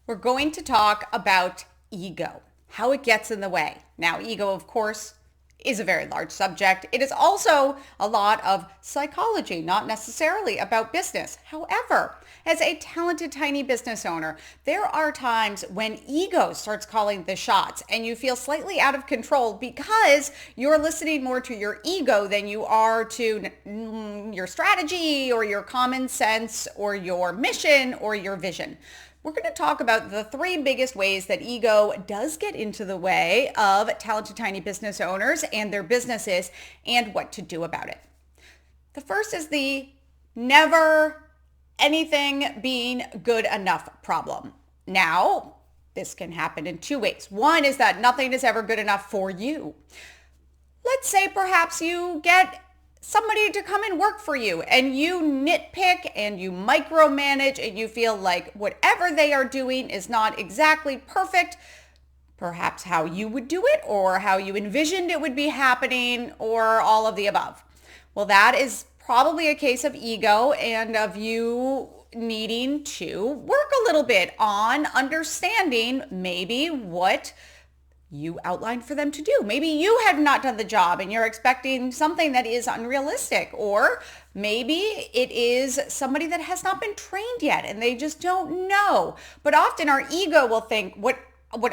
We're going to talk about ego, how it gets in the way. Now, ego, of course, is a very large subject. It is also a lot of psychology, not necessarily about business. However, as a talented tiny business owner, there are times when ego starts calling the shots and you feel slightly out of control because you're listening more to your ego than you are to your strategy or your common sense or your mission or your vision. We're going to talk about the three biggest ways that ego does get into the way of talented tiny business owners and their businesses and what to do about it. The first is the never anything being good enough problem. Now, this can happen in two ways. One is that nothing is ever good enough for you. Let's say perhaps you get somebody to come and work for you and you nitpick and you micromanage and you feel like whatever they are doing is not exactly perfect, perhaps how you would do it or how you envisioned it would be happening or all of the above. Well, that is probably a case of ego and of you needing to work a little bit on understanding maybe what you outlined for them to do. Maybe you have not done the job and you're expecting something that is unrealistic, or maybe it is somebody that has not been trained yet and they just don't know. But often our ego will think what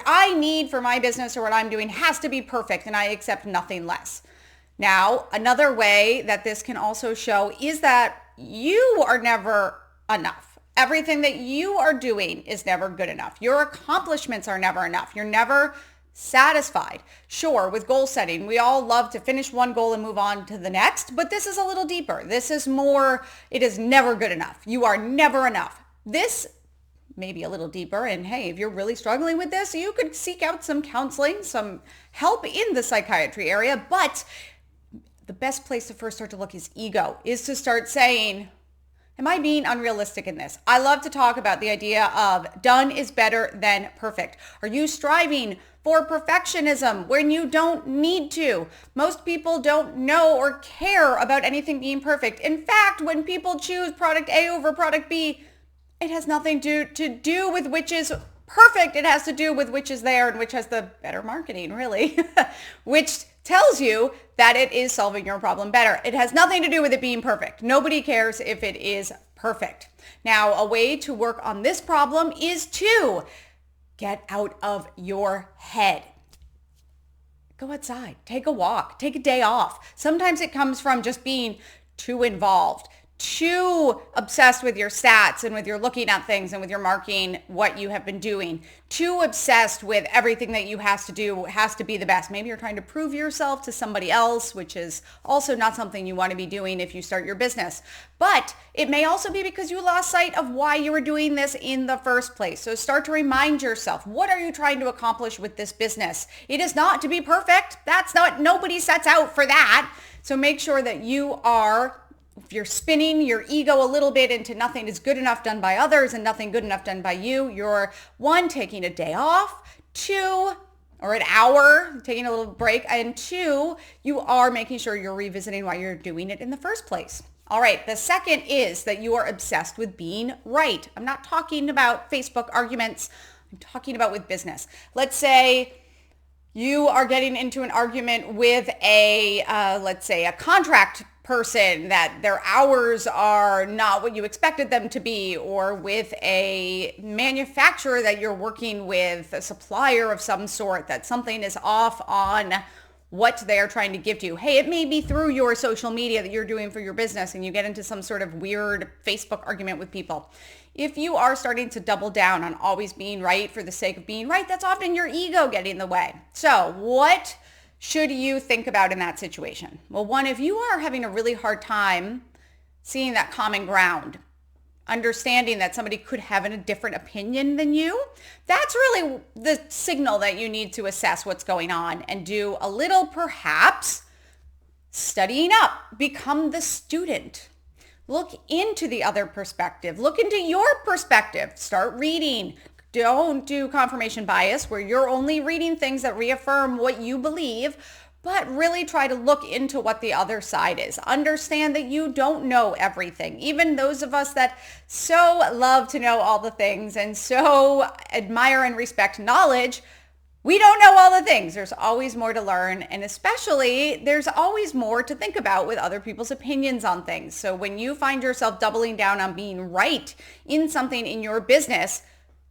I need for my business or what I'm doing has to be perfect and I accept nothing less. Now, another way that this can also show is that you are never enough. Everything that you are doing is never good enough. Your accomplishments are never enough. You're never satisfied. Sure, with goal setting, we all love to finish one goal and move on to the next, but this is a little deeper. This is more, it is never good enough. You are never enough. This may be a little deeper, and hey, if you're really struggling with this, you could seek out some counseling, some help in the psychiatry area, but the best place to first start to look is ego, is to start saying, am I being unrealistic in this? I love to talk about the idea of done is better than perfect. Are you striving for perfectionism when you don't need to? Most people don't know or care about anything being perfect. In fact, when people choose product A over product B, it has nothing to do with which is perfect. It has to do with which is there and which has the better marketing, really, which tells you that it is solving your problem better. It has nothing to do with it being perfect. Nobody cares if it is perfect. Now, a way to work on this problem is to get out of your head. Go outside, take a walk, take a day off. Sometimes it comes from just being too involved, too obsessed with your stats and with your looking at things and with your marking what you have been doing, too obsessed with everything that you has to do has to be the best. Maybe you're trying to prove yourself to somebody else, which is also not something you want to be doing if you start your business. But it may also be because you lost sight of why you were doing this in the first place. So start to remind yourself, what are you trying to accomplish with this business? It is not to be perfect. Nobody sets out for that. So make sure that you are, if you're spinning your ego a little bit into nothing is good enough done by others and nothing good enough done by you, you're one, taking a day off, two, or an hour, taking a little break, and two, you are making sure you're revisiting why you're doing it in the first place. All right, the second is that you are obsessed with being right. I'm not talking about Facebook arguments. I'm talking about with business. Let's say you are getting into an argument with let's say a contract person that their hours are not what you expected them to be, or with a manufacturer that you're working with, a supplier of some sort, that something is off on what they are trying to give to you. Hey, it may be through your social media that you're doing for your business and you get into some sort of weird Facebook argument with people. If you are starting to double down on always being right for the sake of being right, that's often your ego getting in the way. So what should you think about in that situation? Well, one, if you are having a really hard time seeing that common ground, understanding that somebody could have a different opinion than you, that's really the signal that you need to assess what's going on and do a little, perhaps, studying up. Become the student. Look into the other perspective. Look into your perspective. Start reading. Don't do confirmation bias where you're only reading things that reaffirm what you believe, but really try to look into what the other side is. Understand that you don't know everything. Even those of us that so love to know all the things and so admire and respect knowledge, we don't know all the things. There's always more to learn, and especially there's always more to think about with other people's opinions on things. So when you find yourself doubling down on being right in something in your business,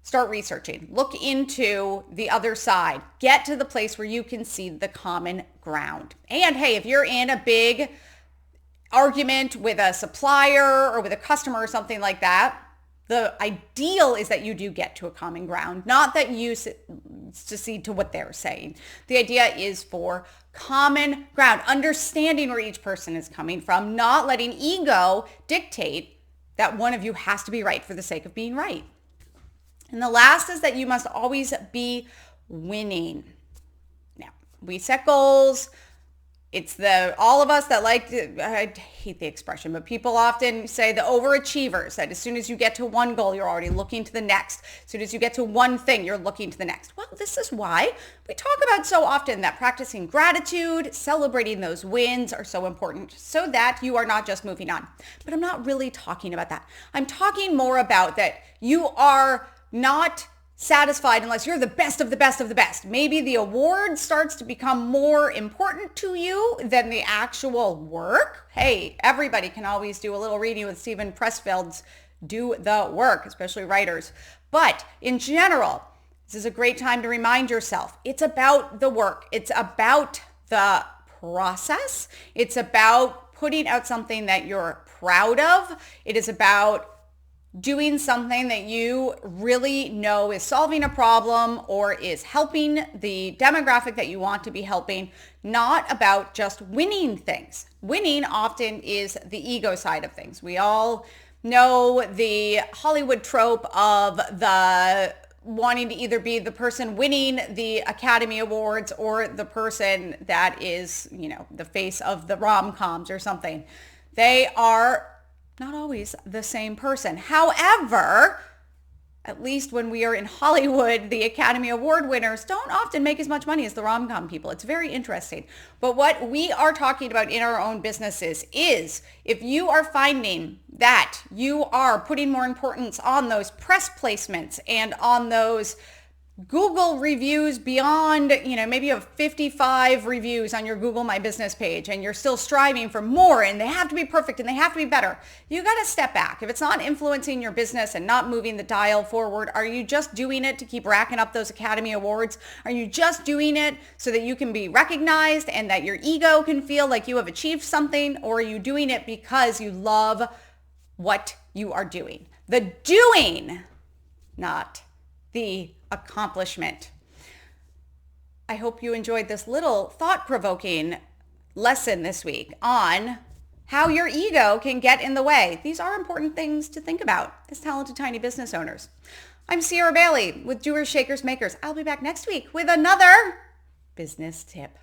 start researching. Look into the other side. Get to the place where you can see the common ground. And hey, if you're in a big argument with a supplier or with a customer or something like that, the ideal is that you do get to a common ground, not that you secede to what they're saying. The idea is for common ground, understanding where each person is coming from, not letting ego dictate that one of you has to be right for the sake of being right. And the last is that you must always be winning. Now, we set goals. It's all of us that like to, I hate the expression, but people often say the overachievers, that as soon as you get to one goal, you're already looking to the next. As soon as you get to one thing, you're looking to the next. Well, this is why we talk about so often that practicing gratitude, celebrating those wins are so important so that you are not just moving on. But I'm not really talking about that. I'm talking more about that you are not satisfied unless you're the best of the best of the best. Maybe the award starts to become more important to you than the actual work. Hey, everybody can always do a little reading with Steven Pressfield's Do the Work, especially writers. But in general, this is a great time to remind yourself, it's about the work. It's about the process. It's about putting out something that you're proud of. It is about doing something that you really know is solving a problem or is helping the demographic that you want to be helping, not about just winning things. Winning often is the ego side of things. We all know the Hollywood trope of the wanting to either be the person winning the Academy Awards or the person that is, the face of the rom-coms or something. They are not always the same person. However, at least when we are in Hollywood, the Academy Award winners don't often make as much money as the rom-com people. It's very interesting. But what we are talking about in our own businesses is if you are finding that you are putting more importance on those press placements and on those Google reviews beyond, maybe you have 55 reviews on your Google My Business page and you're still striving for more and they have to be perfect and they have to be better. You got to step back. If it's not influencing your business and not moving the dial forward, are you just doing it to keep racking up those Academy Awards? Are you just doing it so that you can be recognized and that your ego can feel like you have achieved something? Or are you doing it because you love what you are doing? The doing, not the accomplishment. I hope you enjoyed this little thought-provoking lesson this week on how your ego can get in the way. These are important things to think about as talented tiny business owners. I'm Sierra Bailey with Doers, Shakers, Makers. I'll be back next week with another business tip.